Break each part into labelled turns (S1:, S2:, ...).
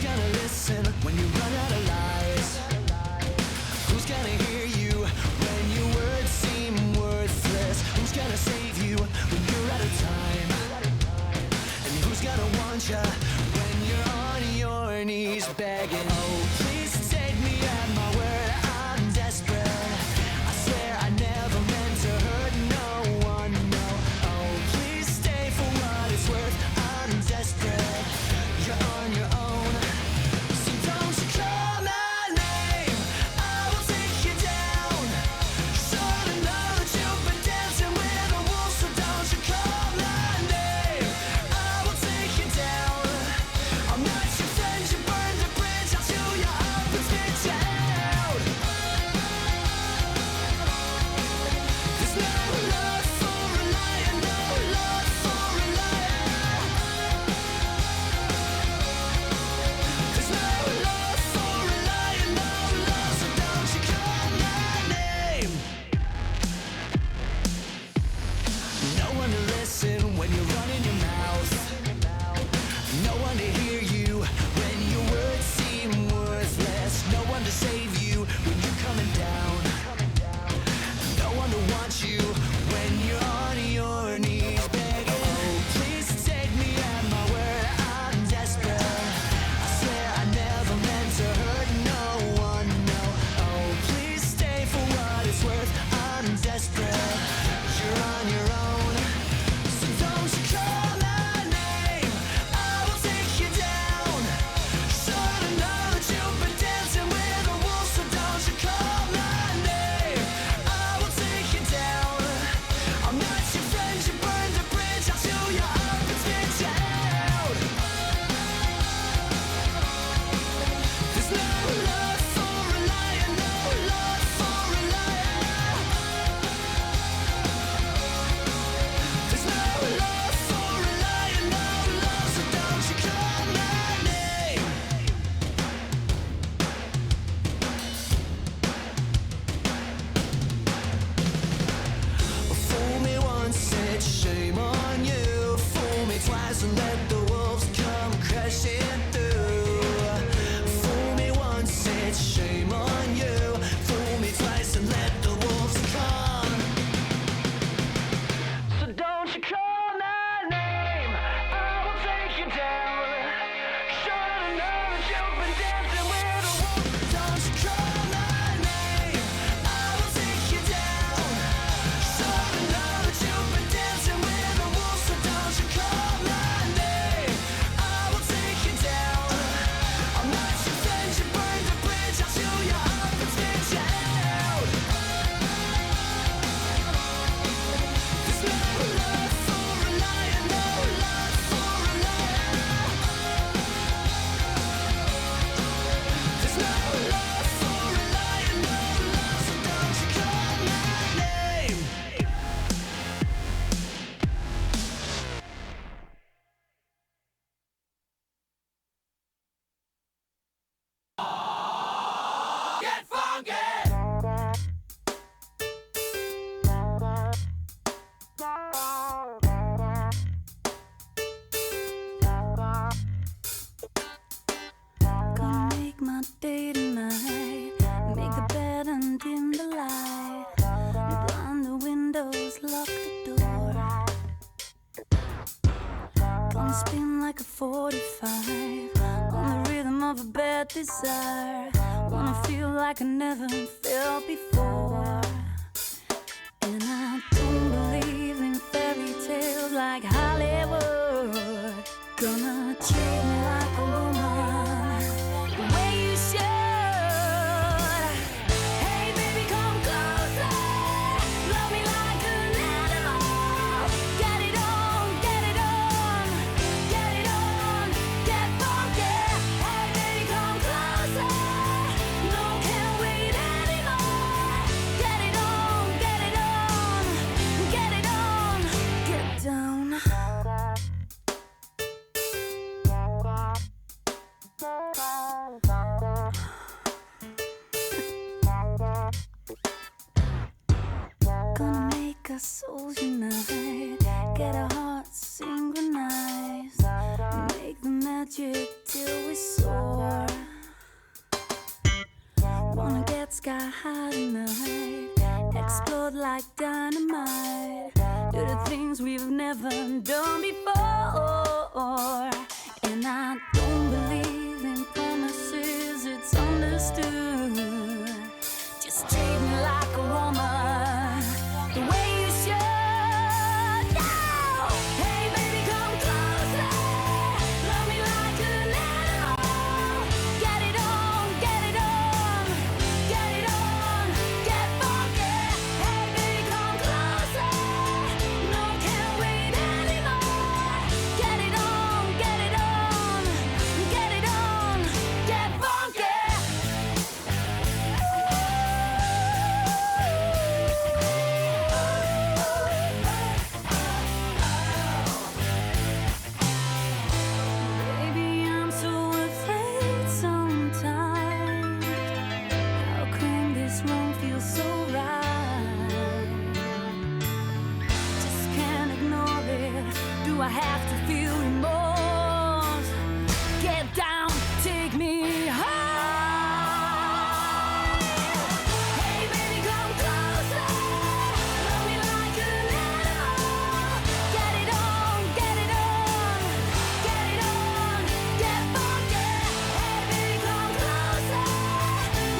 S1: Who's gonna listen when you run out of lies? Who's gonna hear you when your words seem worthless? Who's gonna save you when you're out of time? And who's gonna want you when you're on your knees begging? Oh, please take me at my word, I'm desperate. I swear I never meant to hurt no one, no. Oh, please stay for what it's worth, I'm desperate. You're on your own, so don't you call my name, I will take you down. Sure to know that you've been dancing with the wolves, so don't you call my name, I will take you down. I'm not your friend, you burned the bridge, I'll chew you up and spit you out. There's no love for a liar, no love for a liar. There's no love for a liar, no love, so don't you call my name. No one to listen when you're running your mouth. No one to hear you when your words seem worthless. No one to save you when you're coming down. No one to want you when you're on your knees begging. Oh, please take me at my word, I'm desperate. I swear I never meant to hurt no one, no. Oh, please stay for what it's worth, I'm desperate. You're on your own, so don't you call my name, I will take you down. Sure to know that you've been dancing with the wolves, so don't you call my name, I will take you down. I'm not your friend, you burned the bridge, I'll chew you up and spit you out. There's no love for a liar, no love for a liar. There's no love for a liar, no love, so don't you call my name. Fool me once, it's shame on you. Fool me twice and let the wolves come crashing through. Fool me once, it's shame on you. Fool me twice and let the wolves come. So don't you call my name, I will take you down. Sure to know that you've been dancing with the wolves. Don't you call my name, I will take you down. Sure to know that you've been dancing with the wolves, so don't you call my name, I will take you down. I'm not your friend, you burned the bridge, I'll chew you up and spit you out. There's no love for a liar, no love for a liar. There's no love for a liar, no love, so don't you call my name. Get funky!
S2: Gonna make my day tonight. Make the bed and dim the light. Blind the windows, lock the door. Gonna spin like a 45 on the rhythm of a bad desire. Wanna feel like I never felt before. And I don't believe in fairy tales like Hollywood. Gonna treat me like a woman, the way you should. Hey baby, come closer. Love me like an animal. Get it on, get it on, get it on, get funky. Hey baby, come closer. No, can't wait anymore. Get it on, get it on, get it on, get down. Gonna make our souls unite, get our hearts synchronized, make the magic till we soar. sky high tonight, explode like dynamite, do the things we've never done before. And I don't believe in promises, it's understood. Just treat me like a woman, the way you should. Now, hey baby, come closer, love me like an animal. Get it on, get it on, get it on, get funky. Hey baby, come closer, no, can't wait anymore. Get it on, get it on, get it on, get funky. Baby, I'm so afraid sometimes. How come this won't feel so right? Just can't ignore it. Do I have to feel remorse? Get down, take me high. Hey baby, come closer, love me like an animal. Get it on, get it on, get it on, get funky. Hey baby, come closer,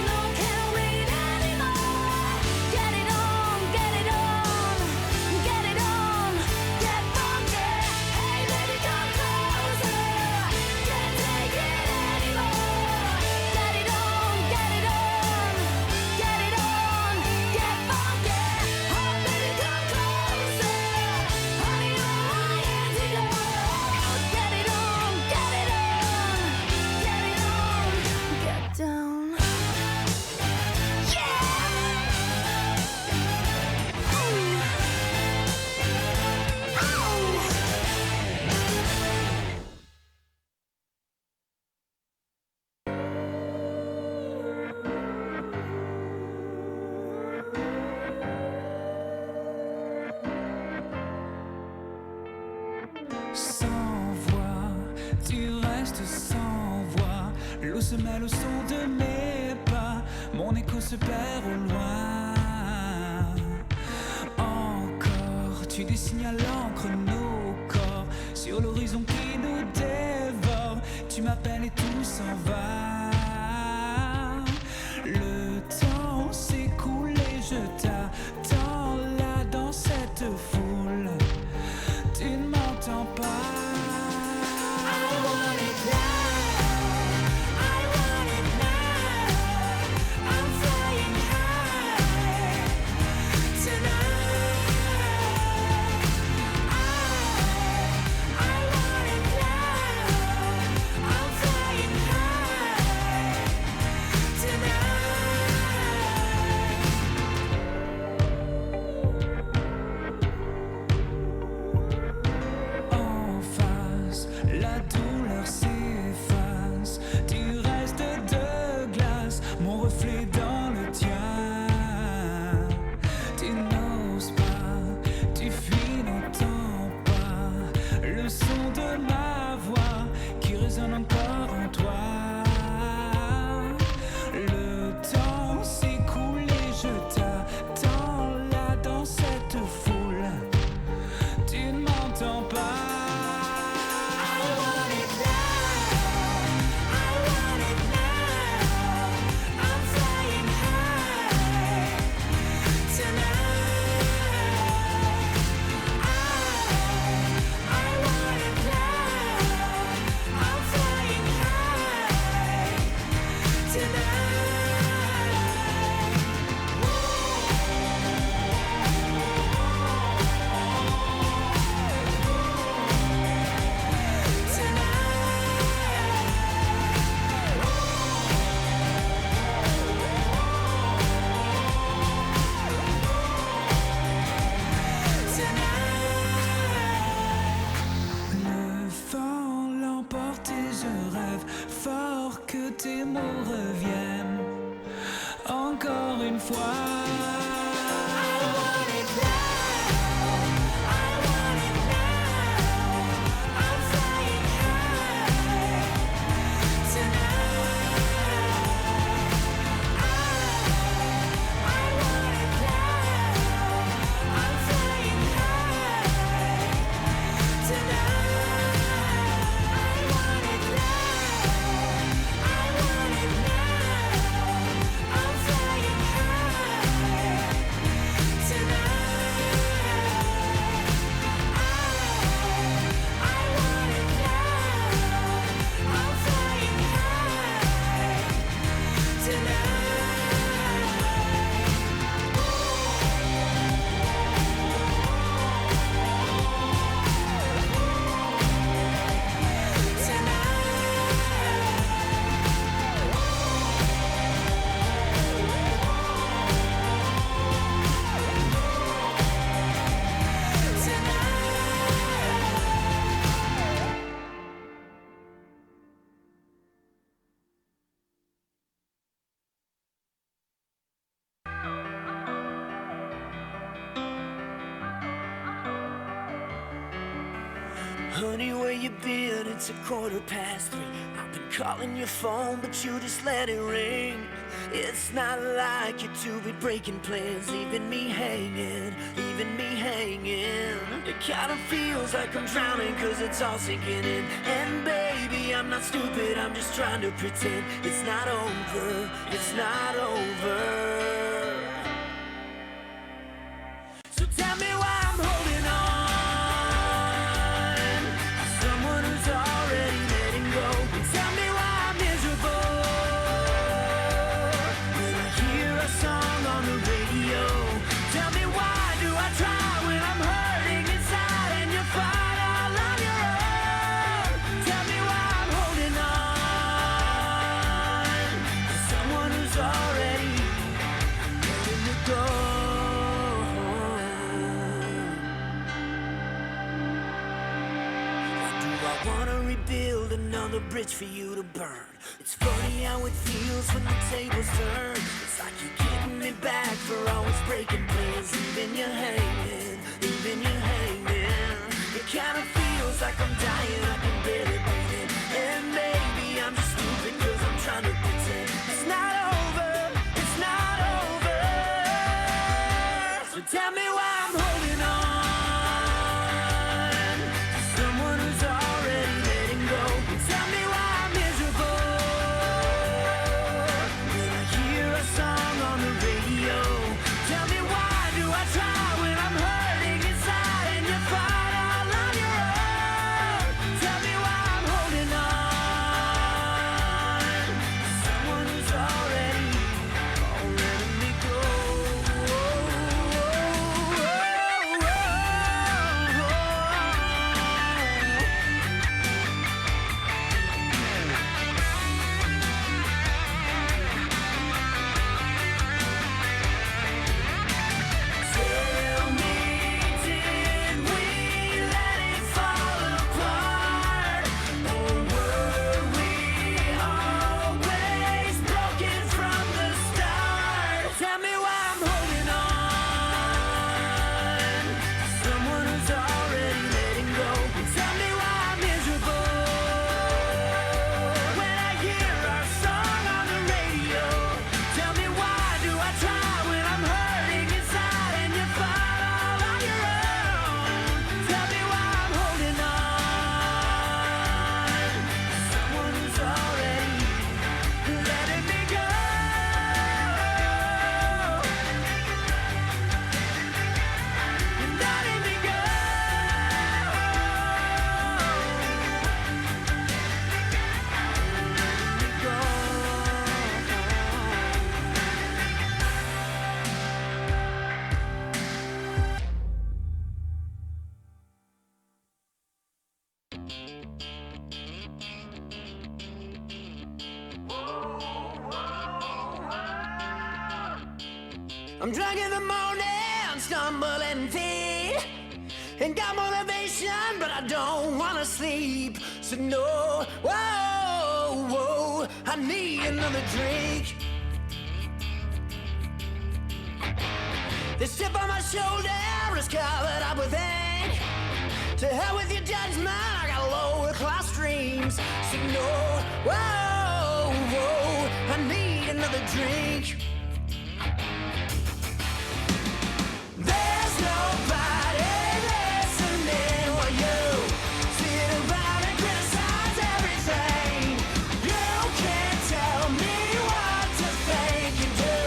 S2: no, can't wait anymore. Get it on, get it on, get it on, get funky. Hey baby, come closer, can't take it anymore. Get it on, get it on, get it on, get funky. Oh baby, come closer, honey, you're my antidote. Get it on, get it on, get it on, get down. Yeah.
S1: Sans voix, tu restes sans voix. L'eau se mêle au son de mes pas. Mon écho se perd au loin. Encore, tu dessines à l'encre nos corps sur l'horizon qui nous dévore. Tu m'appelles et tout s'en va. Le temps s'écoule et je t'attends là dans cette foule. Tu ne m'entends pas. I want it now, I want it now. I'm flying high tonight. I want it now, I'm flying high tonight. En face, la douleur s'efface. Tu restes de glace, mon reflet dans le tien. Tu n'oses pas, tu fuis, n'entends pas le son de ma voix qui résonne encore en toi. Le temps s'écoule et je t'attends là dans cette foule. Tu ne m'entends pas. I want it now, I want it now. I'm flying high tonight. I want it now, I'm flying high tonight. Le vent l'emporte et je rêve fort que tes mots reviennent encore une fois. I want it now, I want it now. I'm flying high tonight. Honey, where you been? It's 3:15. I've been calling your phone, but you just let it ring. It's not like you to be breaking plans, leaving me hanging, leaving me hanging. It kinda feels like I'm drowning, cause it's all sinking in. And baby, I'm not stupid, I'm just trying to pretend it's not over, it's not over. So tell me why I'm holding on to someone who's already letting go. And tell me why I'm miserable when I hear a song on the radio. Tell me why do I try when I'm hurting inside and you fight all on your own. Tell me why I'm holding on to someone who's already letting me go. I wanna rebuild another bridge for you to burn. It's funny how it feels when the tables turn. It's like you're getting me back for always breaking plans, leaving you hanging, leaving you hanging. It kinda feels like I'm dying, I can barely breathe in. And maybe I'm just stupid cause I'm trying to pretend it's not over, it's not over. So tell me why I'm holding on. I'm drunk in the morning, stumbling feet, and got motivation, but I don't wanna sleep. So no, whoa, whoa, I need another drink. This chip on my shoulder is covered up with ink. To hell with your judgment, I got lower class dreams. So no, whoa, whoa, I need another drink. There's nobody listening while you sit around and criticize everything. You can't tell me what to think and do.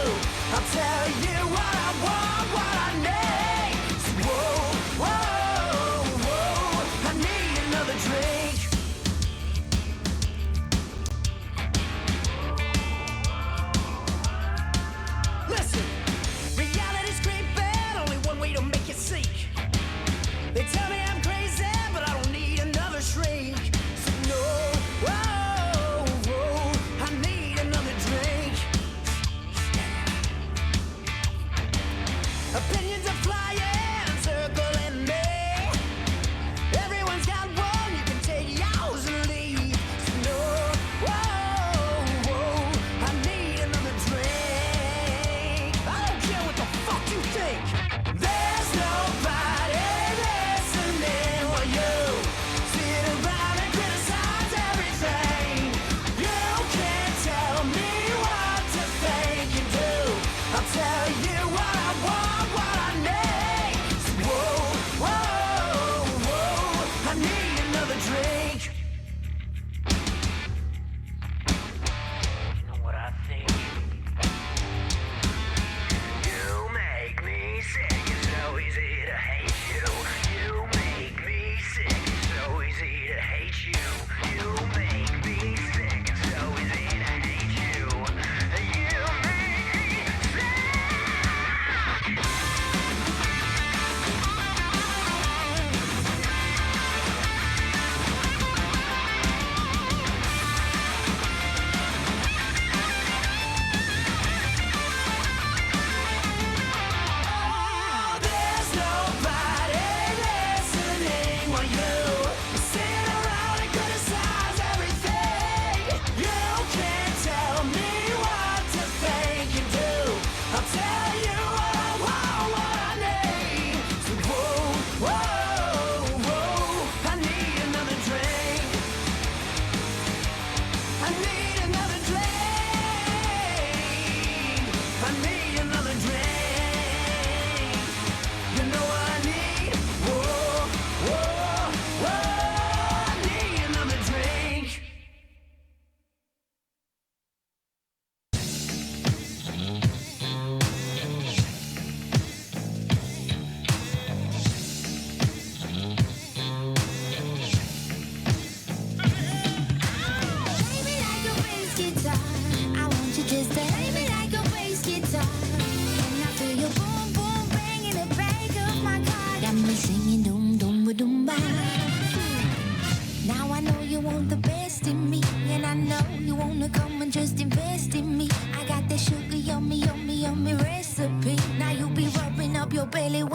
S1: I'll tell you what I want, what I need. So whoa, whoa, whoa, I need another drink.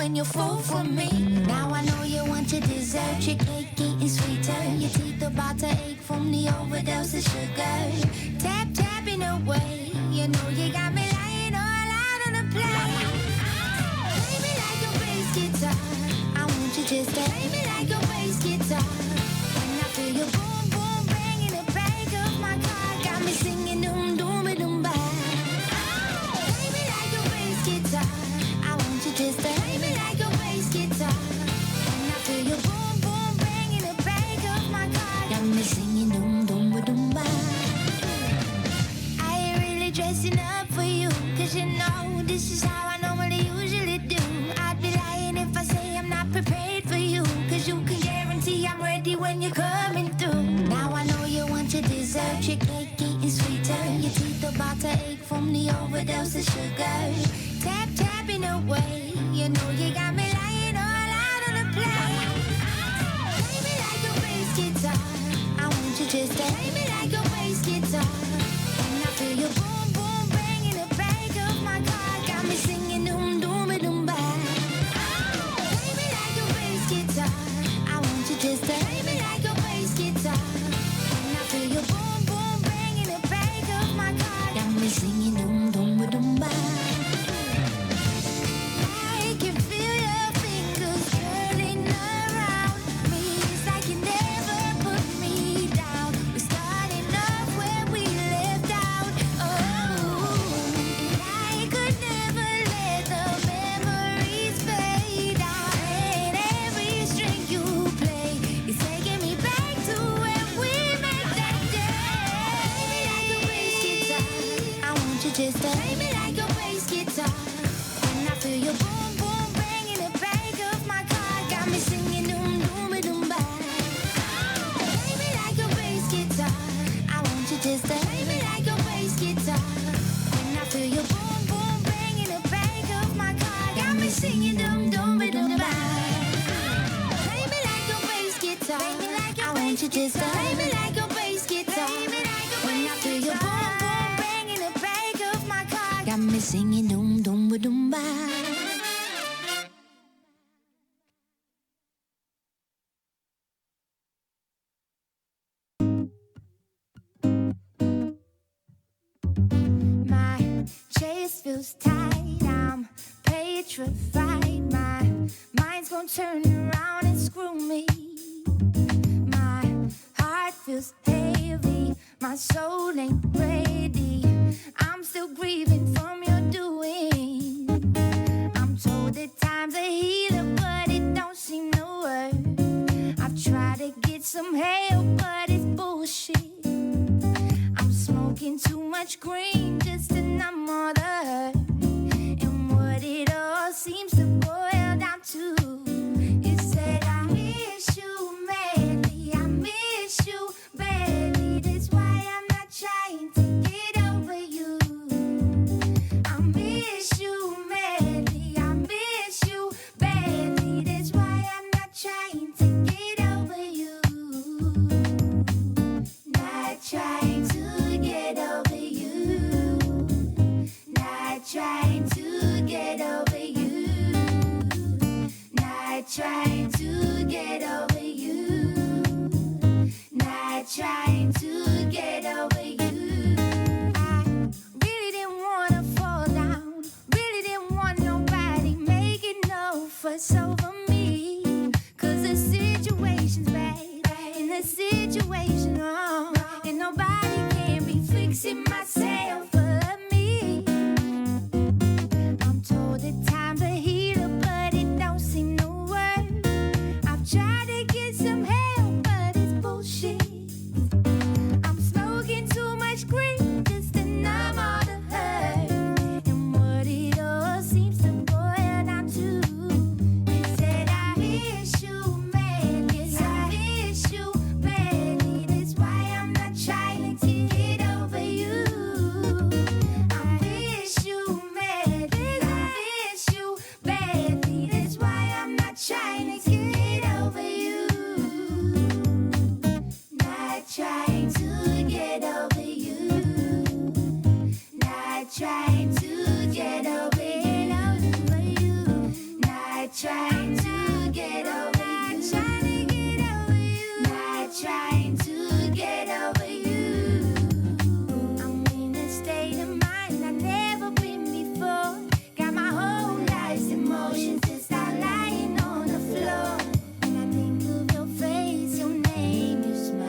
S3: when you fall for me. Now I know you want your dessert, your cake getting sweeter. Your teeth about to ache from the overdose of sugar. Tap, tapping away, you know you got me lying all out on the plane. Play me like a bass guitar, I want you just to play me like a bass guitar. When I feel you boom, boom, bang in the back of my car, got me singing doom, doom, doom, bye. Play me like a bass guitar, I want you just to play me like a bass guitar. When I feel you boom, boom, bang in the back of my car, got me singing doom, doom, doom, bye. I ain't really dressing up for you, cause you know this is how I normally usually do. I'd be lying if I say I'm not prepared for you, cause you can guarantee I'm ready when you're coming through. Now I know you want your dessert, your cake getting sweeter. Your teeth about to ache from the overdose of sugar. Tap, tapping away, you know you got me lying all out on the plane. Play me like a bass guitar, I want you just to play me like a bass guitar. When I feel you boom, boom, bang in the back of my car, got me singing doom, doom, doom, bye. Play me like a bass guitar, I want you just to play me like a bass guitar. When I feel you boom, boom, bang in the back of my car, got me singing doom, doom, doom, bye. I can feel your fingers curling around me. It's like you never put me down. We're starting off where we left out. Oh, I could never let the memories fade out. And every string you play is taking me back to when we met that day. I want you just to play me like a bass guitar. When I feel you boom, boom, bang in the back of my car, got me singing doom, doom, doom, bye. Play me like a bass guitar, I want you just to play me like a bass guitar. When I feel you boom, boom, bang in the back of my car, got me singing doom, doom, doom, bye. Play me like a bass guitar, I want you just to play me like a bass guitar. When I feel you boom, boom, bang in the back of my car, got me singing doom, doom, doom, bye. My chest feels tight, I'm petrified. My mind's gonna turn around and screw me. My heart feels heavy, my soul ain't ready. I'm still grieving from your doing. I'm told that time's a healer, but it don't seem to work. I've tried to get some help, but it's bullshit. I'm smoking too much green just to numb all the hurt. And what it all seems to boil down to is that I miss you madly, I miss you badly. That's why I'm not trying to get over you. I miss you madly, I miss you badly. That's why I'm not trying to get over you. Not trying to get over you. Not trying to get over you. Not trying to get over you. Not trying to get over you. I really didn't wanna fall down. Really didn't want nobody making no fuss over me. Cause the situation's bad and the situation wrong. And nobody can be fixing myself but me. I'm told that time's a healer, but it don't seem to work. I've tried to get some help, but it's bullshit. I'm smoking too much green just to numb all the hurt. And what it all seems to boil down to is that trying to get over you. Not trying to get over you. I'm in a state of mind I've never been before. Got my whole life's emotions just start lying on the floor. When I think of your face, your name, you smile.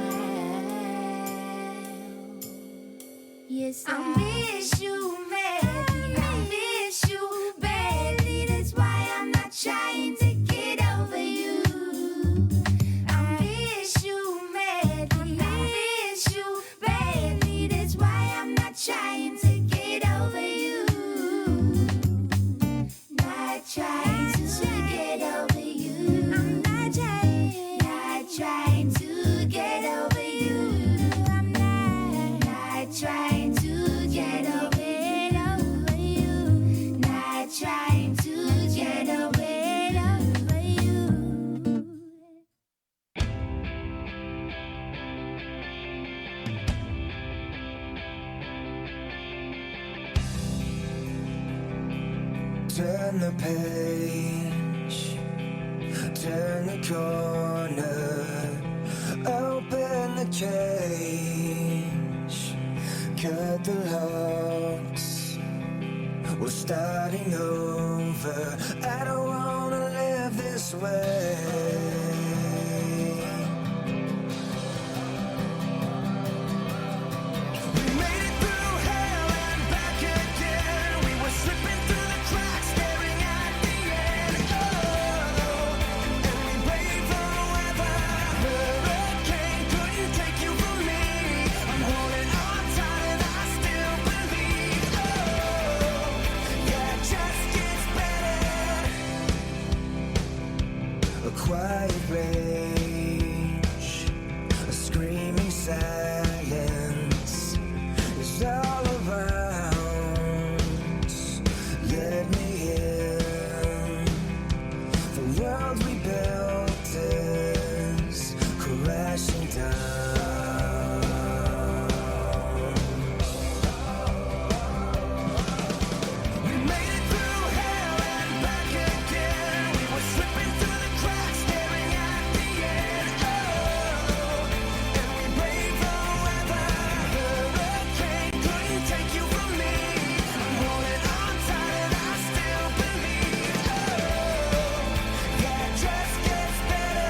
S3: Yes, I miss you madly. I miss you badly. That's why I'm not trying to get over you. I miss you madly. I miss you badly. That's why I'm not trying to get over you. Not trying to get over you. I'm not trying to get over you. I'm not trying to get over you. Not trying to get over you.
S1: Turn the page, turn the corner, open the cage, cut the locks, we're starting over. I don't wanna live this way. We made it through hell and back again. We were slipping through the cracks, staring at the end. Oh, and we braved the weather. Hurricane couldn't take you from me. I'm holding on tight and I still believe. Oh, yeah, it just gets better. A quiet rage, a screaming silence is all around. Let me in. The world we built is crashing down. We made it through hell and back again. We were slipping through the cracks, staring at the end. Oh, and we braved the weather. Hurricane couldn't take you from me. I'm holding on tight and I still believe. Oh, yeah, it just gets better.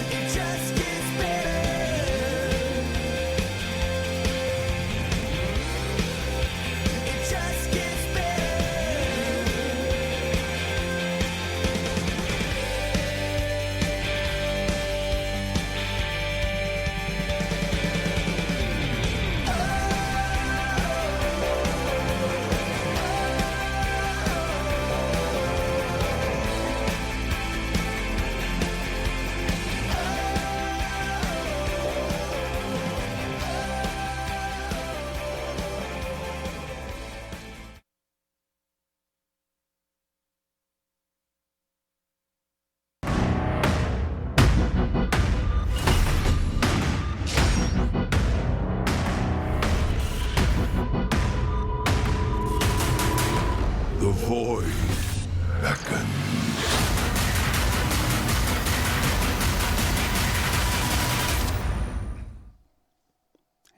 S1: It just gets better. It just gets better.
S4: The void beckons.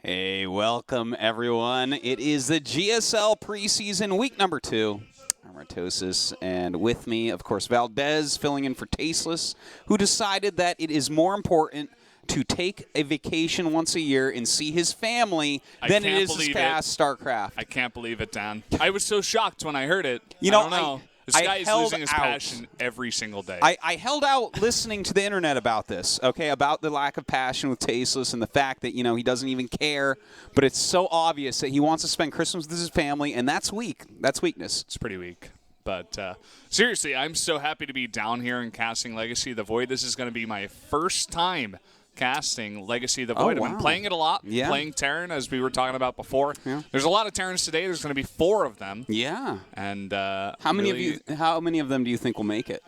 S5: Hey, welcome everyone. It is the GSL preseason week number 2. I'm Ratosis, and with me, of course, Valdez filling in for Tasteless, who decided that it is more important to take a vacation once a year and see his family than it is to cast StarCraft.
S6: I can't believe it, Dan. I was so shocked when I heard it.
S5: You know,
S6: I don't know. This guy is losing his passion every single day.
S5: I held out listening to the internet about this, okay, about the lack of passion with Tasteless and the fact that, you know, he doesn't even care, but it's so obvious that he wants to spend Christmas with his family, and that's weak. That's weakness.
S6: It's pretty weak. But seriously, I'm so happy to be down here and casting Legacy of the Void. This is going to be my first time casting Legacy of the Void.
S5: Oh,
S6: I've been playing it a lot,
S5: Yeah.
S6: playing Terran, as we were talking about before.
S5: Yeah.
S6: There's a lot of Terrans today. There's going to be 4 of them.
S5: Yeah.
S6: And
S5: How many of them do you think will make it?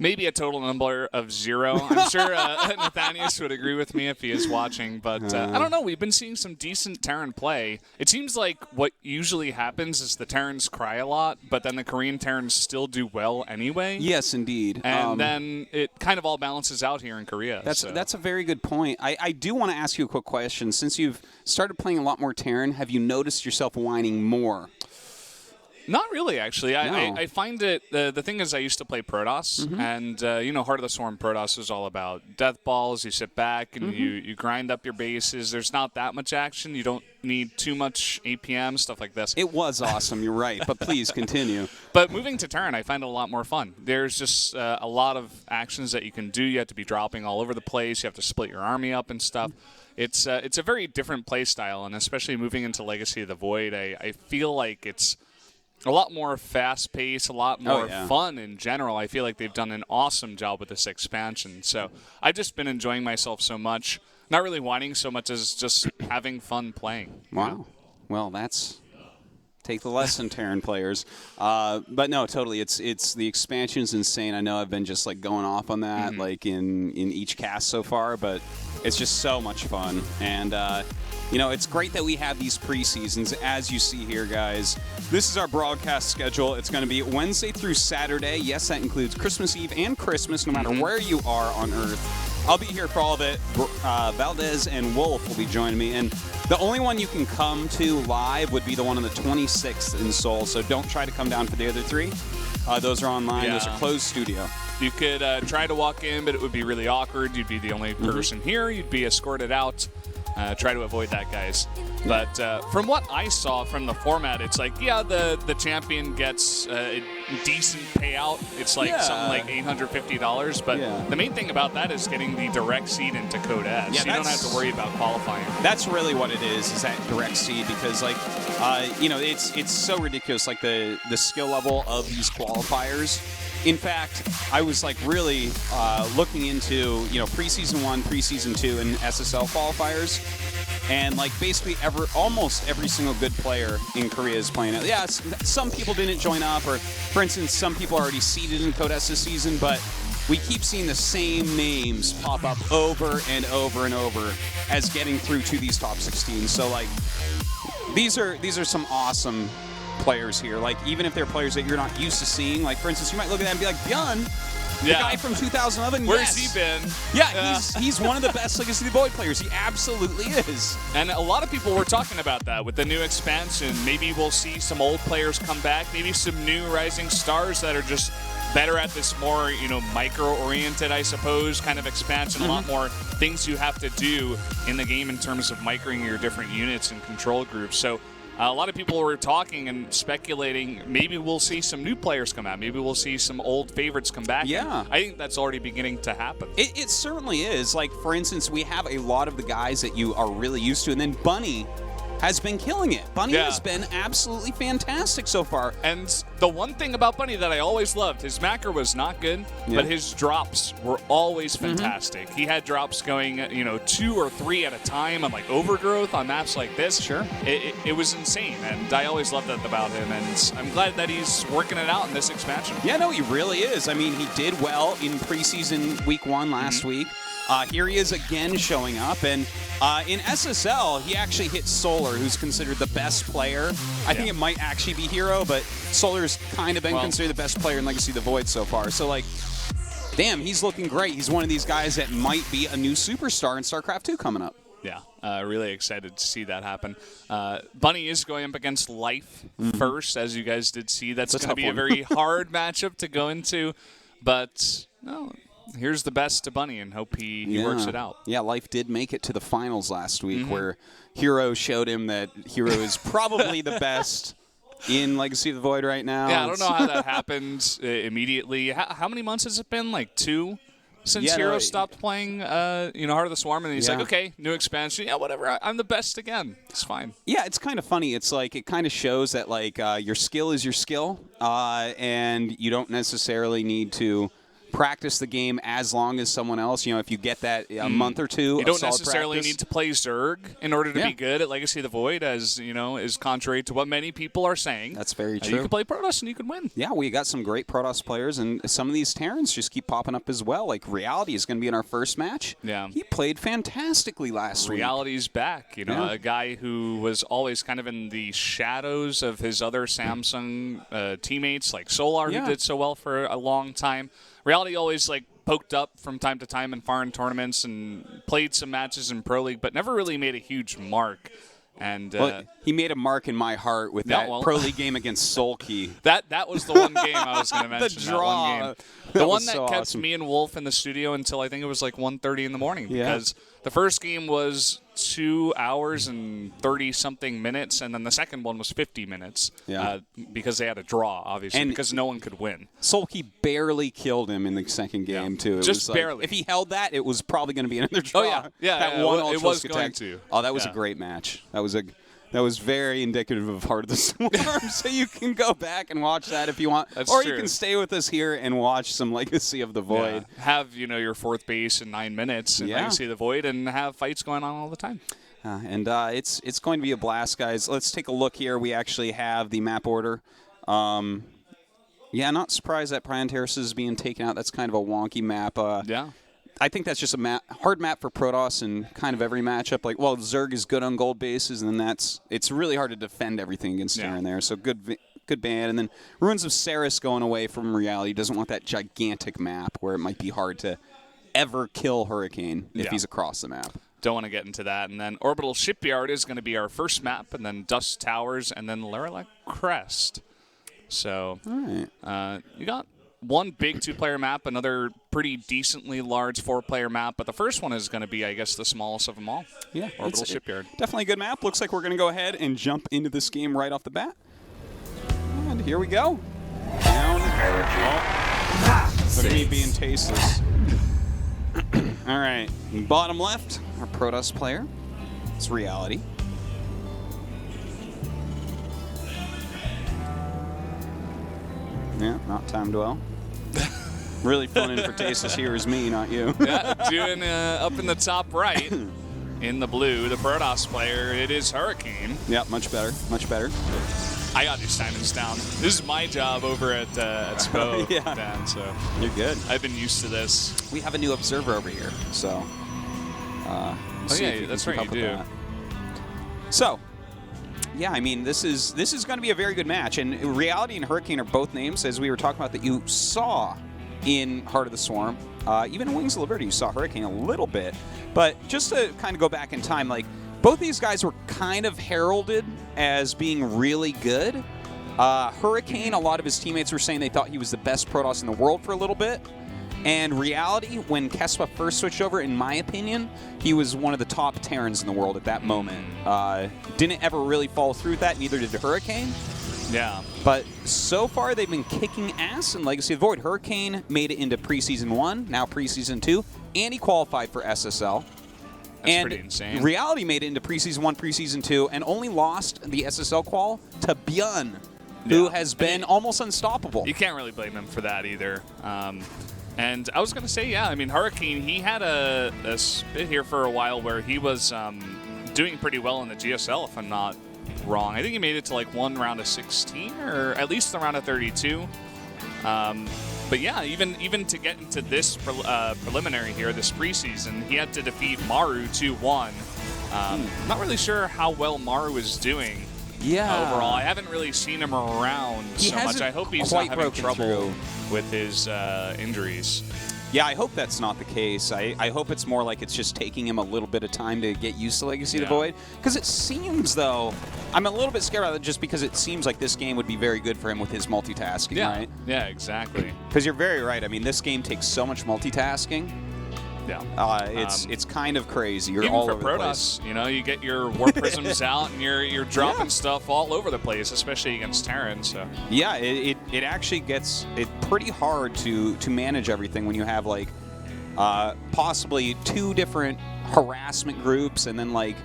S6: Maybe a total number of 0. I'm sure Nathanius would agree with me if he is watching, but I don't know. We've been seeing some decent Terran play. It seems like what usually happens is the Terrans cry a lot, but then the Korean Terrans still do well anyway.
S5: Yes, indeed.
S6: And then it kind of all balances out here in Korea.
S5: That's a very good point. I do want to ask you a quick question. Since you've started playing a lot more Terran, have you noticed yourself whining more?
S6: Not really, actually.
S5: No.
S6: I find it, the thing is I used to play Protoss, and, Heart of the Swarm Protoss is all about death balls. You sit back and you grind up your bases. There's not that much action. You don't need too much APM, stuff like this.
S5: It was awesome, you're right, but please continue.
S6: But moving to Terran, I find it a lot more fun. There's just a lot of actions that you can do. You have to be dropping all over the place. You have to split your army up and stuff. It's a very different play style, and especially moving into Legacy of the Void, I feel like it's a lot more fast-paced, a lot more fun in general. I feel like they've done an awesome job with this expansion. So I've just been enjoying myself so much. Not really whining so much as just having fun playing.
S5: Wow. Well, that's... Take the lesson, Terran players. But no, totally. It's the expansion is insane. I know I've been just like going off on that like in each cast so far, but it's just so much fun. And it's great that we have these preseasons, as you see here, guys. This is our broadcast schedule. It's going to be Wednesday through Saturday. Yes, that includes Christmas Eve and Christmas, no matter where you are on Earth. I'll be here for all of it. Valdez and Wolf will be joining me. And the only one you can come to live would be the one on the 26th in Seoul. So don't try to come down for the other 3. Those are online.
S6: Yeah.
S5: Those are closed studio.
S6: You could try to walk in, but it would be really awkward. You'd be the only person here. You'd be escorted out. Try to avoid that, guys. But from what I saw from the format, it's like, the champion gets a decent payout. It's like something like $850. But the main thing about that is getting the direct seed into Code S.
S5: Yeah,
S6: you don't have to worry about qualifying.
S5: That's really what it is that direct seed, because it's so ridiculous, like the skill level of these qualifiers. In fact, I was like really looking into preseason 1, preseason 2, and SSL qualifiers, and like basically almost every single good player in Korea is playing it. Yeah, some people didn't join up, or for instance, some people are already seeded in Code S this season, but we keep seeing the same names pop up over and over and over as getting through to these top 16. So like these are some awesome players here. Like, even if they're players that you're not used to seeing, like for instance, you might look at that and be like, ByuN, the guy from 2011.
S6: Where's he been?
S5: Yeah, he's one of the best Legacy of the Void players. He absolutely is.
S6: And a lot of people were talking about that with the new expansion. Maybe we'll see some old players come back. Maybe some new rising stars that are just better at this more, micro-oriented, I suppose, kind of expansion. A lot more things you have to do in the game in terms of microing your different units and control groups. So a lot of people were talking and speculating maybe we'll see some new players come out. Maybe we'll see some old favorites come back.
S5: Yeah.
S6: And I think that's already beginning to happen.
S5: It certainly is. Like, for instance, we have a lot of the guys that you are really used to, and then Bunny has been killing it. Bunny has been absolutely fantastic so far.
S6: And the one thing about Bunny that I always loved, his macro was not good, but his drops were always fantastic. He had drops going, 2 or 3 at a time on like Overgrowth on maps like this.
S5: Sure.
S6: It was insane, and I always loved that about him, and I'm glad that he's working it out in this expansion.
S5: Yeah, no, he really is. I mean, he did well in preseason week 1 last week. Here he is again showing up, and in SSL, he actually hit Solar, who's considered the best player. I think it might actually be Hero, but Solar's kind of been considered the best player in Legacy of the Void so far. So, like, damn, he's looking great. He's one of these guys that might be a new superstar in StarCraft 2 coming up.
S6: Yeah, really excited to see that happen. Bunny is going up against Life first, as you guys did see. That's going to be a very hard matchup to go into, but no. Here's the best to Bunny, and hope he works it out.
S5: Yeah, Life did make it to the finals last week, where Hero showed him that Hero is probably the best in Legacy of the Void right now.
S6: Yeah, I don't know how that happened immediately. How many months has it been? Like 2 since Hero stopped playing, Heart of the Swarm, and he's like, okay, new expansion. Yeah, whatever. I'm the best again. It's fine.
S5: Yeah, it's kind of funny. It's like it kind of shows that like your skill is your skill, and you don't necessarily need to practice the game as long as someone else. You know, if you get that a month or two,
S6: you don't
S5: solid
S6: necessarily
S5: practice.
S6: need to play Zerg in order to be good at Legacy of the Void, as you know, is contrary to what many people are saying.
S5: That's very true.
S6: You can play Protoss and you can win.
S5: Yeah, we got some great Protoss players, and some of these Terrans just keep popping up as well. Like Reality is going to be in our first match.
S6: Yeah,
S5: he played fantastically last week.
S6: Reality's back. You know, a guy who was always kind of in the shadows of his other Samsung teammates, like Solar, who did so well for a long time. Reality always like poked up from time to time in foreign tournaments and played some matches in Pro League, but never really made a huge mark. And
S5: he made a mark in my heart with that Pro League game against Soulkey.
S6: That was the one game I was going to mention.
S5: The draw.
S6: That one game. The one that
S5: so
S6: kept
S5: awesome.
S6: me and Wolf in the studio until I think it was like 1:30 in the morning.
S5: Yeah.
S6: Because the first game was 2 hours and 30-something minutes, and then the second one was 50 minutes.
S5: Yeah.
S6: Because they had a draw, obviously,
S5: And
S6: because no one could win.
S5: Soulkey barely killed him in the second game, too. It
S6: Just
S5: was
S6: barely.
S5: If he held that, it was probably going to be another draw.
S6: Oh, yeah. Yeah,
S5: That
S6: yeah,
S5: one
S6: it
S5: Ultra
S6: was
S5: Attack.
S6: going to.
S5: Oh, that was a
S6: Yeah.
S5: great match. That was very indicative of Heart of the Swarm, so you can go back and watch that if you want.
S6: That's
S5: or
S6: true.
S5: you can stay with us here and watch some Legacy of the Void.
S6: Yeah. Have, your fourth base in 9 minutes in Legacy of the Void and have fights going on all the time.
S5: It's going to be a blast, guys. Let's take a look here. We actually have the map order. Yeah, not surprised that Prime Terrace is being taken out. That's kind of a wonky map.
S6: Yeah.
S5: I think that's just a hard map for Protoss in kind of every matchup. Like, well, Zerg is good on gold bases, and then it's really hard to defend everything against Terran there. So good ban. And then Ruins of Ceres going away from Reality. Doesn't want that gigantic map where it might be hard to ever kill Hurricane if he's across the map.
S6: Don't want to get into that. And then Orbital Shipyard is going to be our first map, and then Dust Towers, and then Laralac Crest. So
S5: All right.
S6: You got one big 2-player map, another pretty decently large 4-player map, but the first one is going to be, I guess, the smallest of them all.
S5: Yeah,
S6: Orbital Shipyard.
S5: Definitely a good map. Looks like we're going to go ahead and jump into this game right off the bat. And here we go. Down. Oh. Look at me being tasteless. All right. Bottom left, our Protoss player. It's Reality. Yeah, not time dwell. Really filling in for Tasteless here is me, not you.
S6: Yeah, doing up in the top right, in the blue, the Protoss player, it is Hurricane.
S5: Yeah, much better, much better.
S6: I got these timings down. This is my job over at SPO,
S5: Yeah.
S6: Dan, so
S5: You're good.
S6: I've been used to this.
S5: We have a new observer over here, so. We'll see if we can
S6: that's
S5: keep
S6: right,
S5: up
S6: you
S5: with
S6: do.
S5: that. So, yeah, I mean, this is going to be a very good match, and Reality and Hurricane are both names, as we were talking about, that you saw in Heart of the Swarm. Even in Wings of Liberty, you saw Hurricane a little bit, but just to kind of go back in time, like, both these guys were kind of heralded as being really good. Hurricane, a lot of his teammates were saying they thought he was the best Protoss in the world for a little bit. And Reality, when Kespa first switched over, in my opinion, he was one of the top Terrans in the world at that moment. Didn't ever really follow through with that, neither did Hurricane.
S6: Yeah.
S5: But so far, they've been kicking ass in Legacy of the Void. Hurricane made it into Preseason 1, now Preseason 2, and he qualified for SSL.
S6: That's pretty insane.
S5: Reality made it into Preseason 1, Preseason 2, and only lost the SSL qual to ByuN, who has been almost unstoppable.
S6: You can't really blame him for that either. And I was going to say, yeah, I mean, Hurricane, he had a spit here for a while where he was doing pretty well in the GSL, if I'm not wrong. I think he made it to like one round of 16, or at least the round of 32. But yeah, even to get into this preliminary here, this preseason, he had to defeat Maru 2-1. Not really sure how well Maru is doing.
S5: Yeah.
S6: Overall, I haven't really seen him around so much. I hope he's not
S5: quite
S6: having
S5: broken
S6: trouble
S5: through.
S6: with his injuries.
S5: Yeah, I hope that's not the case. I hope it's more like it's just taking him a little bit of time to get used to Legacy of the Void. Because it seems, though, I'm a little bit scared about it just because it seems like this game would be very good for him with his multitasking, right?
S6: Yeah, exactly.
S5: Because you're very right. I mean, this game takes so much multitasking.
S6: Yeah.
S5: It's kind of crazy. You're
S6: Even
S5: all
S6: for
S5: over the place.
S6: Protoss, you know, you get your warp prisms out and you're dropping stuff all over the place, especially against Terran. So
S5: yeah, it actually gets it pretty hard to manage everything when you have like possibly 2 different harassment groups and then like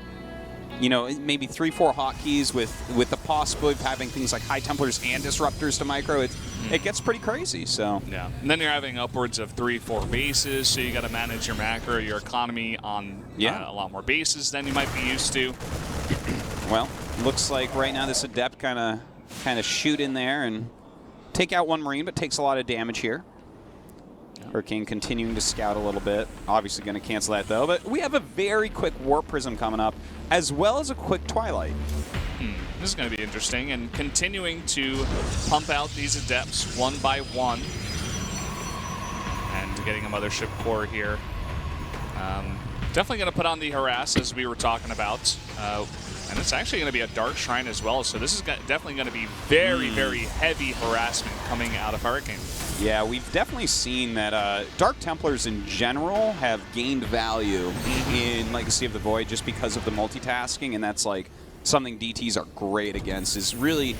S5: you know, maybe 3-4 hotkeys with the possibility of having things like High Templars and Disruptors to micro, it gets pretty crazy. So
S6: yeah, and then you're having upwards of 3-4 bases, so you got to manage your macro, your economy on a lot more bases than you might be used to.
S5: Well, looks like right now this Adept kind of shoot in there and take out one Marine, but takes a lot of damage here. Hurricane continuing to scout a little bit. Obviously going to cancel that, though. But we have a very quick Warp Prism coming up, as well as a quick Twilight.
S6: This is going to be interesting. And continuing to pump out these Adepts one by one. And getting a Mothership Core here. Definitely going to put on the Harass, as we were talking about. And it's actually going to be a Dark Shrine as well. So this is definitely going to be very, very heavy harassment coming out of Hurricane.
S5: Yeah, we've definitely seen that Dark Templars in general have gained value in Legacy of the Void just because of the multitasking, and that's like something DTs are great against, is really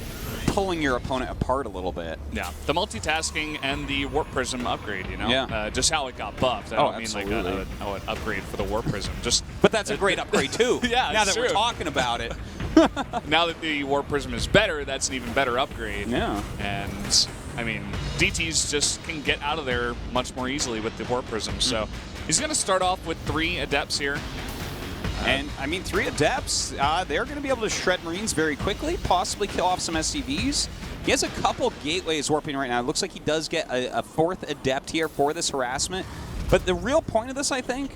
S5: pulling your opponent apart a little bit.
S6: Yeah, the multitasking and the Warp Prism upgrade, you know?
S5: Yeah.
S6: Just how it got buffed. I don't mean like an upgrade for the Warp Prism.
S5: But that's a great upgrade too.
S6: Yeah,
S5: now that
S6: true.
S5: we're talking about it.
S6: Now that the Warp Prism is better, that's an even better upgrade.
S5: Yeah.
S6: And I mean, DTs just can get out of there much more easily with the Warp Prism. So he's going to start off with 3 Adepts here.
S5: And, I mean, 3 Adepts, they're going to be able to shred Marines very quickly, possibly kill off some SCVs. He has a couple gateways warping right now. It looks like he does get a 4th Adept here for this harassment. But the real point of this, I think,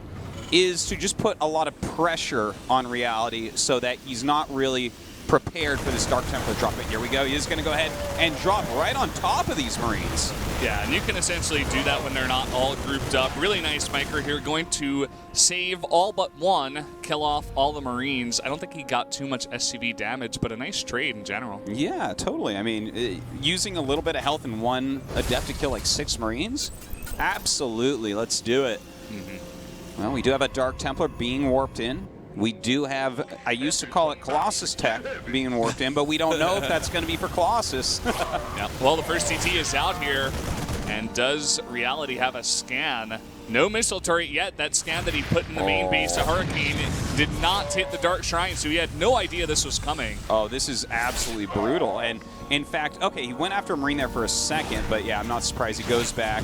S5: is to just put a lot of pressure on Reality so that he's not really prepared for this Dark Templar drop. But here we go. He's going to go ahead and drop right on top of these Marines.
S6: Yeah, and you can essentially do that when they're not all grouped up. Really nice micro here. Going to save all but one, kill off all the Marines. I don't think he got too much SCV damage, but a nice trade in general.
S5: Yeah, totally. I mean, using a little bit of health in one Adept to kill like 6 Marines? Absolutely. Let's do it. Well, we do have a Dark Templar being warped in. We do have, I used to call it Colossus Tech being warped in, but we don't know if that's going to be for Colossus.
S6: Yeah. Well, the first TT is out here, and does Reality have a scan? No missile turret yet. That scan that he put in the main base of Hurricane did not hit the Dark Shrine, so he had no idea this was coming.
S5: Oh, this is absolutely brutal. And in fact, okay, he went after a Marine there for a second, but yeah, I'm not surprised he goes back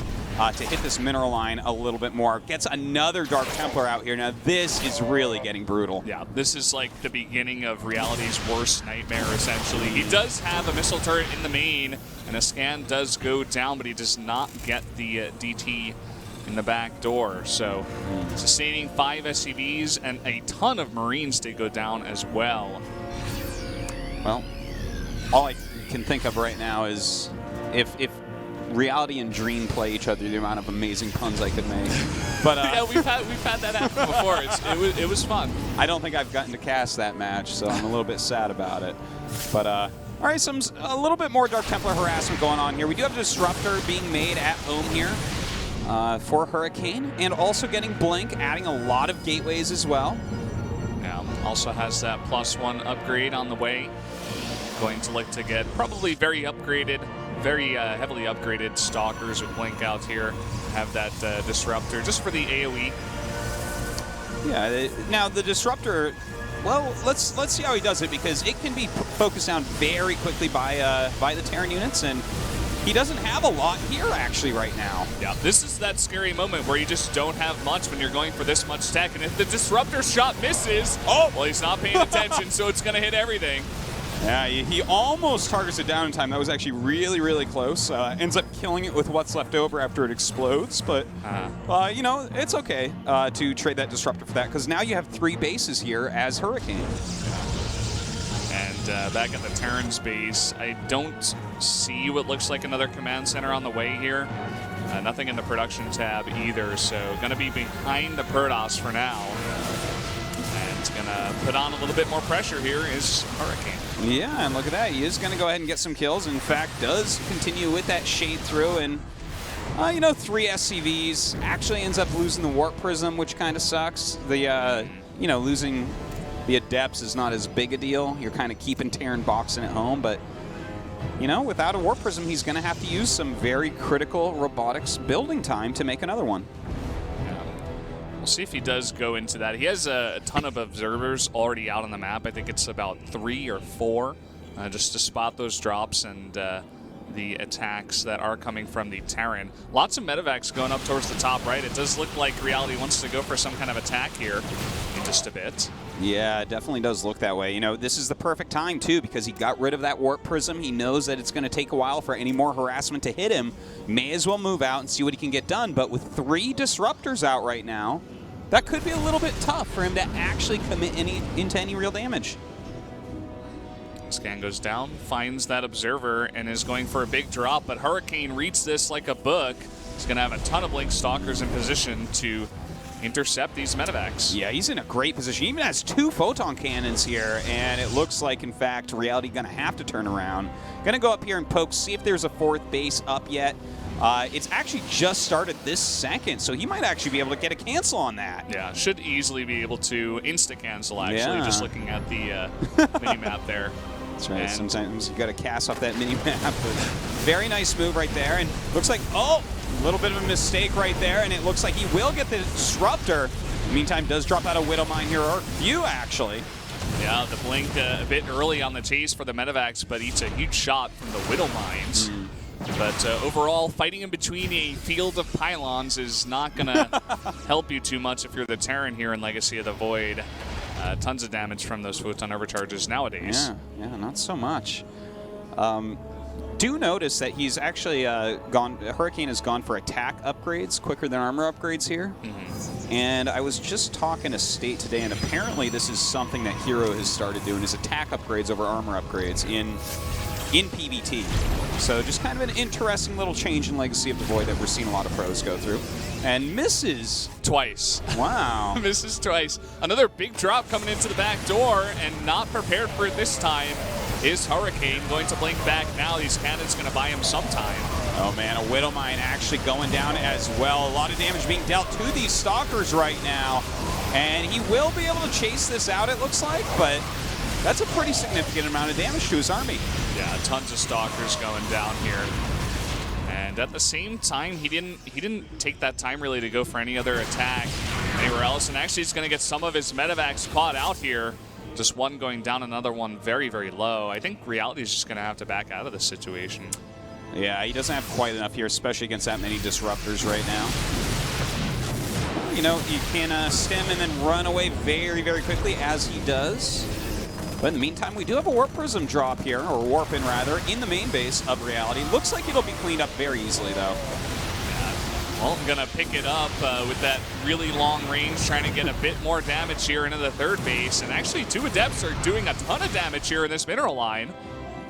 S5: to hit this mineral line a little bit more. Gets another Dark Templar out here. Now, this is really getting brutal.
S6: Yeah, this is like the beginning of Reality's worst nightmare, essentially. He does have a missile turret in the main, and a scan does go down, but he does not get the DT in the back door. So, sustaining 5 SCVs, and a ton of Marines did go down as well.
S5: Well, all I can think of right now is if Reality and Dream play each other, the amount of amazing puns I could make. But
S6: yeah, we've had that happen before. It was fun.
S5: I don't think I've gotten to cast that match, so I'm a little bit sad about it. But all right, a little bit more Dark Templar harassment going on here. We do have a Disruptor being made at home here for Hurricane, and also getting Blink, adding a lot of gateways as well.
S6: Now, also has that +1 upgrade on the way. Going to look to get probably very heavily upgraded Stalkers with Blink out here. Have that Disruptor just for the AoE.
S5: Yeah, now the Disruptor, well, let's see how he does it, because it can be focused down very quickly by the Terran units, and he doesn't have a lot here actually right now.
S6: Yeah, this is that scary moment where you just don't have much when you're going for this much tech, and if the Disruptor shot misses, well, he's not paying attention, so it's going to hit everything.
S5: Yeah, he almost targets it down in time. That was actually really, really close. Ends up killing it with what's left over after it explodes. But, you know, it's okay to trade that Disruptor for that, because now you have 3 bases here as Hurricane.
S6: And back at the Terran's base, I don't see what looks like another command center on the way here. Nothing in the production tab either, so going to be behind the Protoss for now. And going to put on a little bit more pressure here is Hurricane.
S5: Yeah, and look at that. He is going to go ahead and get some kills. In fact, does continue with that Shade through, and, you know, 3 SCVs. Actually ends up losing the Warp Prism, which kind of sucks. The, you know, losing the Adepts is not as big a deal. You're kind of keeping Terran boxing at home, but, you know, without a Warp Prism, he's going to have to use some very critical robotics building time to make another one.
S6: We'll see if he does go into that. He has a ton of observers already out on the map. I think it's about 3 or 4 just to spot those drops and the attacks that are coming from the Terran. Lots of medevacs going up towards the top right. It does look like Reality wants to go for some kind of attack here in just a bit.
S5: Yeah, it definitely does look that way. You know, this is the perfect time, too, because he got rid of that warp prism. He knows that it's going to take a while for any more harassment to hit him. May as well move out and see what he can get done. But with 3 disruptors out right now, that could be a little bit tough for him to actually commit into any real damage.
S6: Scan goes down, finds that observer, and is going for a big drop, but Hurricane reads this like a book. He's going to have a ton of Blink Stalkers in position to intercept these medevacs.
S5: Yeah, he's in a great position. He even has 2 photon cannons here, and it looks like, in fact, Reality going to have to turn around. Going to go up here and poke, see if there's a 4th base up yet. It's actually just started this second, so he might actually be able to get a cancel on that.
S6: Yeah, should easily be able to insta-cancel, actually, just looking at the mini-map there.
S5: That's right. And sometimes you got to cast off that mini-map. Very nice move right there, and looks like, oh, a little bit of a mistake right there, and it looks like he will get the disruptor. In the meantime, does drop out a Widow Mine here, or a few, actually.
S6: Yeah, the Blink a bit early on the chase for the medevacs, but eats a huge shot from the Widow Mines. But overall, fighting in between a field of pylons is not going to help you too much if you're the Terran here in Legacy of the Void. Tons of damage from those photon overcharges nowadays.
S5: Yeah, not so much. Do notice that he's actually Hurricane has gone for attack upgrades quicker than armor upgrades here. And I was just talking to State today, and apparently this is something that Hero has started doing, is attack upgrades over armor upgrades in PvT. So just kind of an interesting little change in Legacy of the Void that we're seeing a lot of pros go through. And misses.
S6: Twice.
S5: Wow.
S6: Misses twice. Another big drop coming into the back door, and not prepared for it this time is Hurricane. Going to blink back now. These cannons going to buy him some time.
S5: Oh man, a Widow Mine actually going down as well. A lot of damage being dealt to these Stalkers right now. And he will be able to chase this out, it looks like, but that's a pretty significant amount of damage to his army.
S6: Yeah, tons of Stalkers going down here. And at the same time, he didn't take that time really to go for any other attack anywhere else. And actually, he's going to get some of his medevacs caught out here. Just one going down, another one very, very low. I think Reality is just going to have to back out of this situation.
S5: Yeah, he doesn't have quite enough here, especially against that many disruptors right now. You know, you can stem and then run away very, very quickly, as he does. But in the meantime, we do have a Warp Prism drop here, or Warp-In rather, in the main base of Reality. Looks like it'll be cleaned up very easily, though.
S6: Well, I'm going to pick it up with that really long range, trying to get a bit more damage here into the 3rd base. And actually, 2 Adepts are doing a ton of damage here in this mineral line.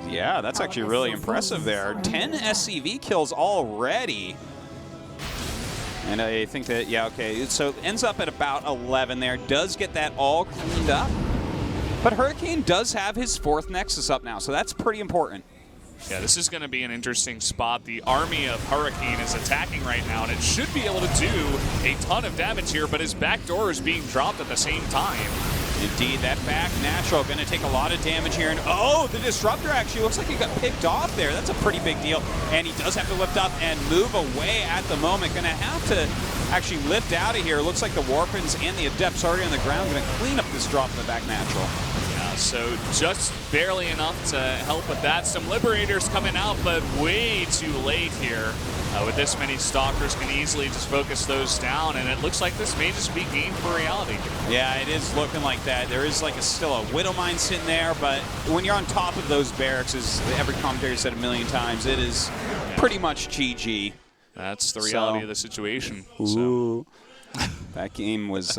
S5: Yeah, that's actually really impressive there. 10 SCV kills already. And I think that, yeah, okay, so it ends up at about 11 there. Does get that all cleaned up. But Hurricane does have his 4th Nexus up now, so that's pretty important.
S6: Yeah, this is going to be an interesting spot. The army of Hurricane is attacking right now, and it should be able to do a ton of damage here, but his back door is being dropped at the same time.
S5: Indeed, that back natural going to take a lot of damage here. And oh, the Disruptor actually looks like he got picked off there. That's a pretty big deal. And he does have to lift up and move away at the moment. Going to have to actually lift out of here. Looks like the Warpins and the Adepts already on the ground. Going to clean up this drop in the back natural.
S6: Yeah, so just barely enough to help with that. Some Liberators coming out, but way too late here. With this many Stalkers, can easily just focus those down, and it looks like this may just be game for Reality.
S5: Yeah, it is looking like that. There is like still a Widow Mine sitting there, but when you're on top of those barracks, as every commentator said a million times, it is pretty much GG.
S6: That's the reality of the situation.
S5: Ooh. So. That game was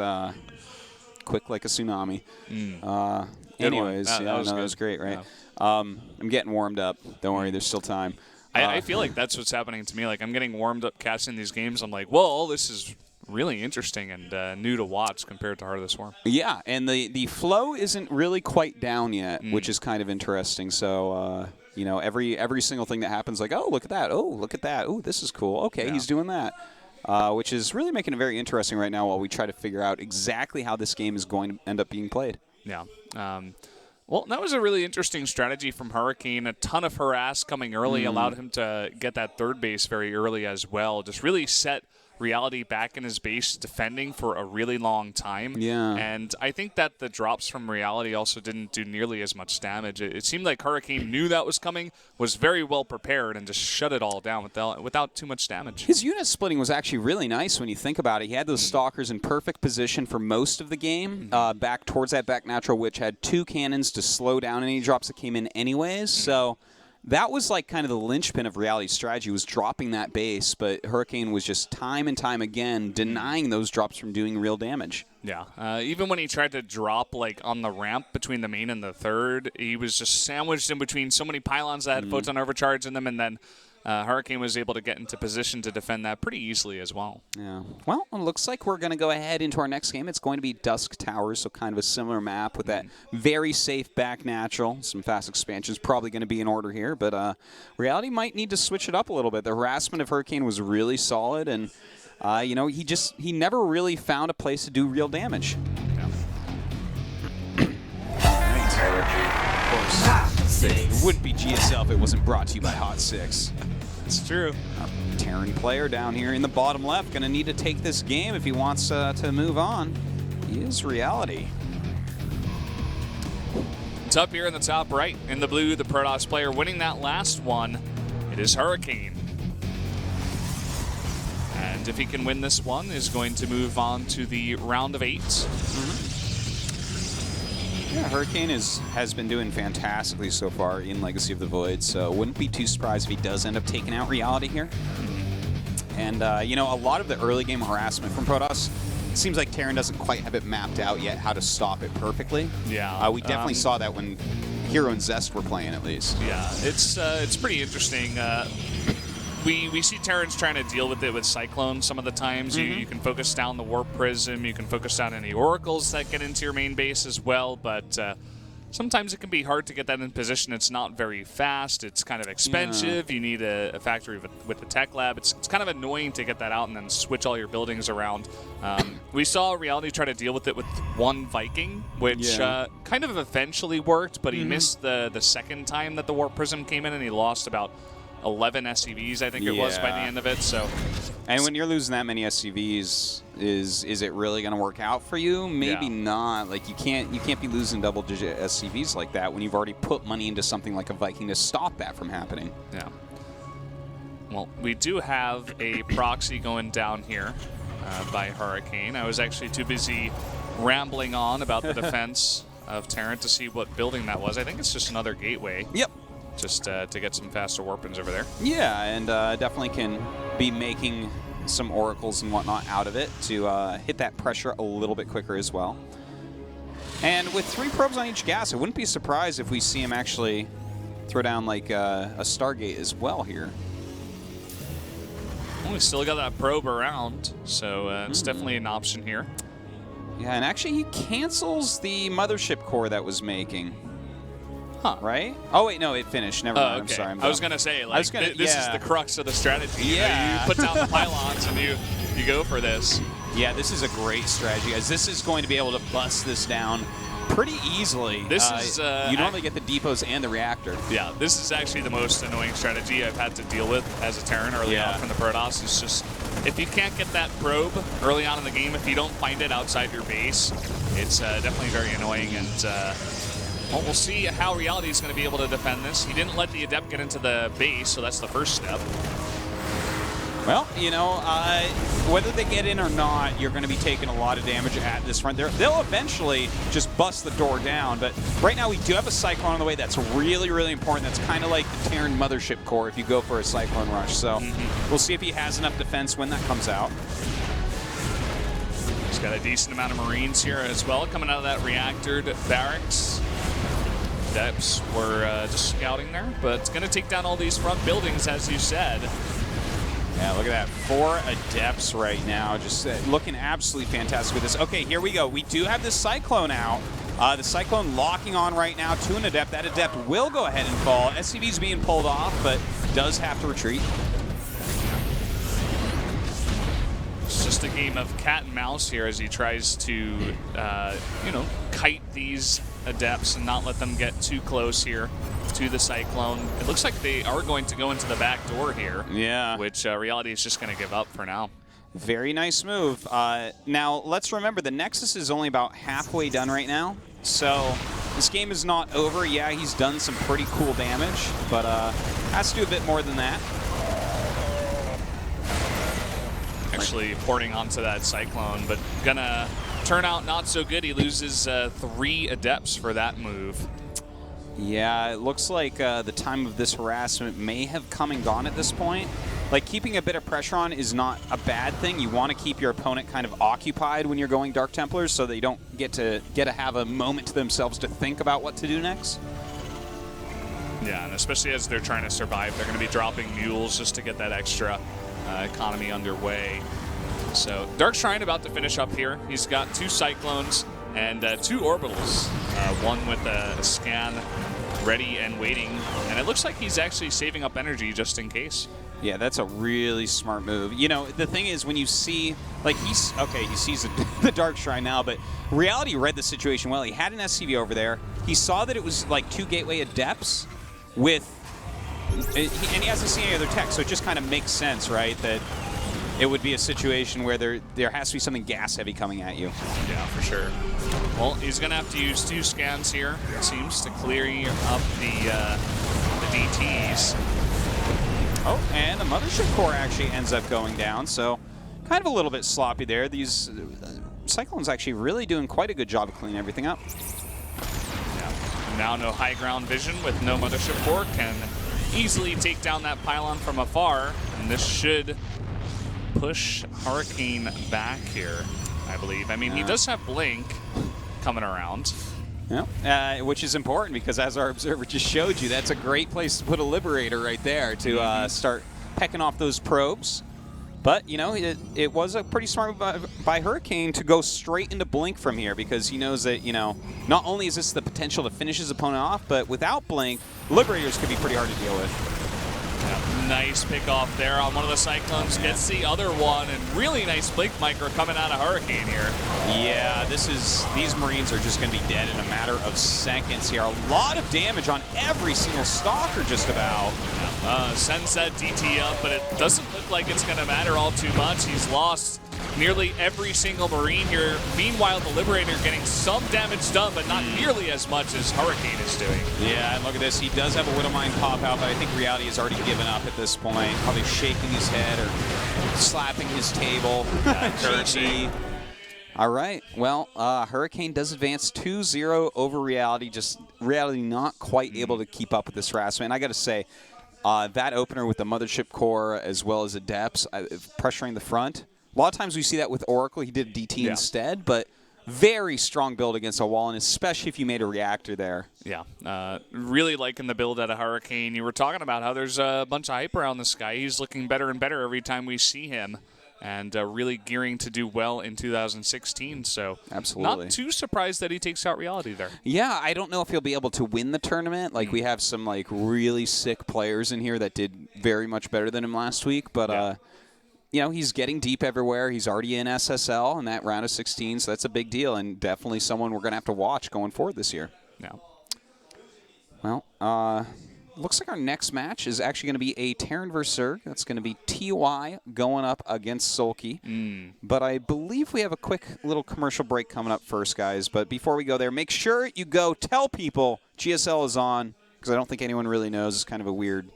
S5: quick like a tsunami. Anyways,
S6: that
S5: was great, right? Yeah. I'm getting warmed up. Don't worry, there's still time.
S6: I feel like that's what's happening to me. Like, I'm getting warmed up casting these games. I'm like, well, this is really interesting and new to watch compared to Heart of the Swarm.
S5: Yeah, and the flow isn't really quite down yet, which is kind of interesting. So, you know, every single thing that happens, like, oh, look at that. Oh, look at that. Oh, this is cool. Okay, he's doing that. Which is really making it very interesting right now while we try to figure out exactly how this game is going to end up being played.
S6: Yeah. Well, that was a really interesting strategy from Hurricane. A ton of harass coming early allowed him to get that 3rd base very early as well. Just really set Reality back in his base defending for a really long time.
S5: Yeah.
S6: And I think that the drops from Reality also didn't do nearly as much damage. It seemed like Hurricane knew that was coming, was very well prepared, and just shut it all down without too much damage.
S5: His unit splitting was actually really nice when you think about it. He had those Stalkers in perfect position for most of the game, back towards that back natural, which had 2 cannons to slow down any drops that came in anyways. So that was like kind of the linchpin of Reality's strategy, was dropping that base, but Hurricane was just time and time again denying those drops from doing real damage.
S6: Yeah, even when he tried to drop like on the ramp between the main and the third, he was just sandwiched in between so many pylons that had photon overcharge in them, and then Hurricane was able to get into position to defend that pretty easily as well.
S5: Yeah. Well, it looks like we're going to go ahead into our next game. It's going to be Dusk Towers, so kind of a similar map with that very safe back natural. Some fast expansions probably going to be in order here, but Reality might need to switch it up a little bit. The harassment of Hurricane was really solid, and you know, he never really found a place to do real damage. Of course, it wouldn't be GSL if it wasn't brought to you by Hot 6.
S6: It's true.
S5: Our Terran player down here in the bottom left going to need to take this game if he wants to move on. He is Reality.
S6: It's up here in the top right. In the blue, the Protoss player winning that last one. It is Hurricane. And if he can win this one, is going to move on to the round of 8.
S5: Yeah, Hurricane has been doing fantastically so far in Legacy of the Void, so wouldn't be too surprised if he does end up taking out Reality here. And, you know, a lot of the early game harassment from Protoss, it seems like Terran doesn't quite have it mapped out yet how to stop it perfectly.
S6: Yeah.
S5: We definitely saw that when Hero and Zest were playing, at least.
S6: Yeah, it's pretty interesting. We see Terrans trying to deal with it with Cyclone some of the times. You can focus down the Warp Prism, you can focus down any Oracles that get into your main base as well, but sometimes it can be hard to get that in position. It's not very fast, it's kind of expensive, you need a factory with a tech lab. It's kind of annoying to get that out and then switch all your buildings around. We saw Reality try to deal with it with 1 Viking, which kind of eventually worked, but he missed the second time that the Warp Prism came in, and he lost about 11 SCVs, I think it was, by the end of it. So,
S5: and when you're losing that many SCVs, is it really going to work out for you? Maybe not. Like you can't be losing double-digit SCVs like that when you've already put money into something like a Viking to stop that from happening.
S6: Yeah. Well, we do have a proxy going down here by Hurricane. I was actually too busy rambling on about the defense of Terran to see what building that was. I think it's just another gateway.
S5: Yep.
S6: Just to get some faster warpins over there.
S5: Yeah, and definitely can be making some oracles and whatnot out of it to hit that pressure a little bit quicker as well. And with 3 probes on each gas, I wouldn't be surprised if we see him actually throw down like a Stargate as well here.
S6: Well, we still got that probe around, so it's definitely an option here.
S5: Yeah, and actually he cancels the mothership core that was making.
S6: Huh.
S5: Right? Oh, wait, no, it finished. Never mind.
S6: Okay.
S5: I'm sorry.
S6: I was going to say, like, this is the crux of the strategy.
S5: Yeah.
S6: You put down the pylons and you go for this.
S5: Yeah, this is a great strategy, guys. This is going to be able to bust this down pretty easily.
S6: This is
S5: you normally get the depots and the reactor.
S6: Yeah, this is actually the most annoying strategy I've had to deal with as a Terran early on from the Protoss. It's just, if you can't get that probe early on in the game, if you don't find it outside your base, it's definitely very annoying. And well, we'll see how Reality is going to be able to defend this. He didn't let the Adept get into the base, so that's the first step.
S5: Well, you know, whether they get in or not, you're going to be taking a lot of damage at this front. They'll eventually just bust the door down, but right now we do have a Cyclone on the way that's really, really important. That's kind of like the Terran mothership core if you go for a Cyclone rush. So we'll see if he has enough defense when that comes out.
S6: He's got a decent amount of Marines here as well, coming out of that reactor barracks. Adepts were just scouting there, but it's going to take down all these front buildings, as you said.
S5: Yeah, look at that. 4 Adepts right now, just looking absolutely fantastic with this. Okay, here we go. We do have this Cyclone out. The Cyclone locking on right now to an Adept. That Adept will go ahead and fall. SCV's being pulled off, but does have to retreat.
S6: It's just a game of cat and mouse here as he tries to, you know, kite these Adepts and not let them get too close here to the Cyclone. It looks like they are going to go into the back door here.
S5: Yeah.
S6: Which Reality is just going to give up for now.
S5: Very nice move. Now, let's remember, the Nexus is only about halfway done right now. So this game is not over. Yeah, he's done some pretty cool damage, but has to do a bit more than that.
S6: Actually porting onto that Cyclone, but gonna turn out not so good. He loses 3 Adepts for that move.
S5: Yeah, it looks like the time of this harassment may have come and gone at this point. Like, keeping a bit of pressure on is not a bad thing. You want to keep your opponent kind of occupied when you're going Dark Templars so they don't get to have a moment to themselves to think about what to do next.
S6: Yeah, and especially as they're trying to survive, they're going to be dropping mules just to get that extra economy underway. So Dark Shrine about to finish up here. He's got 2 Cyclones and 2 Orbitals. One with a scan ready and waiting. And it looks like he's actually saving up energy just in case.
S5: Yeah, that's a really smart move. You know, the thing is, when you see, like, he sees the Dark Shrine now, but Reality read the situation well. He had an SCV over there. He saw that it was like 2 Gateway Adepts with, and he hasn't seen any other tech, so it just kind of makes sense, right, that it would be a situation where there has to be something gas heavy coming at you.
S6: Yeah, for sure. Well, he's going to have to use 2 scans here, it seems, to clear up the DTs.
S5: Oh, and the Mothership Core actually ends up going down, so kind of a little bit sloppy there. These Cyclones actually really doing quite a good job of cleaning everything up.
S6: Yeah. Now no high ground vision with no Mothership Core, can easily take down that pylon from afar, and this should push Hurricane back here, I believe. I mean, he does have Blink coming around.
S5: Yeah, which is important because, as our observer just showed you, that's a great place to put a Liberator right there to start pecking off those probes. But, you know, it was a pretty smart move by Hurricane to go straight into Blink from here because he knows that, you know, not only is this the potential to finish his opponent off, but without Blink, Liberators could be pretty hard to deal with.
S6: Yeah, nice pick off there on one of the Cyclones. Gets the other one, and really nice Blink Micro coming out of Hurricane here.
S5: Yeah, these Marines are just going to be dead in a matter of seconds here. A lot of damage on every single Stalker just about.
S6: Sends that DT up, but it doesn't look like it's going to matter all too much. He's lost nearly every single Marine here. Meanwhile, the Liberator getting some damage done, but not nearly as much as Hurricane is doing.
S5: Yeah, and look at this. He does have a Widowmine pop out, but I think Reality has already given up at this point. Probably shaking his head or slapping his table. GG. All right. Well, Hurricane does advance 2-0 over Reality. Just Reality not quite able to keep up with this harassment. And I got to say, that opener with the Mothership Core as well as Adepts pressuring the front. A lot of times we see that with Oracle. He did DT instead, but very strong build against a wall, and especially if you made a reactor there.
S6: Yeah, really liking the build out of Hurricane. You were talking about how there's a bunch of hype around this guy. He's looking better and better every time we see him, and really gearing to do well in 2016. So
S5: absolutely
S6: not too surprised that he takes out Reality there.
S5: Yeah, I don't know if he'll be able to win the tournament. Like, we have some like really sick players in here that did very much better than him last week, but you know, he's getting deep everywhere. He's already in SSL in that round of 16, so that's a big deal, and definitely someone we're going to have to watch going forward this year.
S6: Yeah.
S5: Well, looks like our next match is actually going to be a Terran vs. Zerg. That's going to be TY going up against Soulkey. But I believe we have a quick little commercial break coming up first, guys. But before we go there, make sure you go tell people GSL is on, because I don't think anyone really knows. It's kind of a weird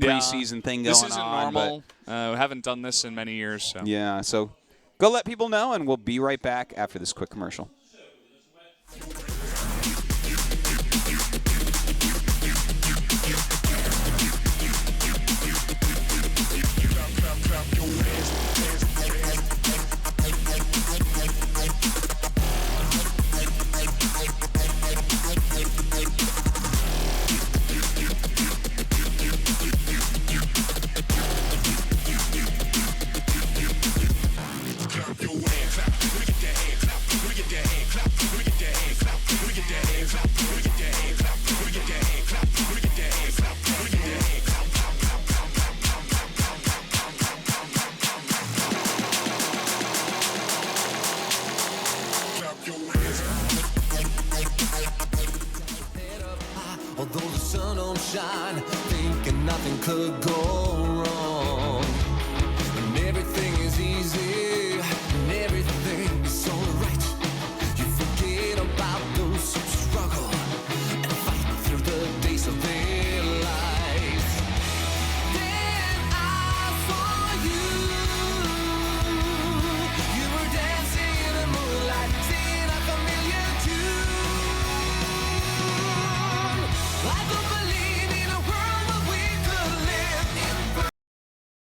S5: preseason thing going on.
S6: This isn't normal. We haven't done this in many years. So.
S5: Yeah, so go let people know, and we'll be right back after this quick commercial.
S1: Although the sun don't shine, thinking nothing could go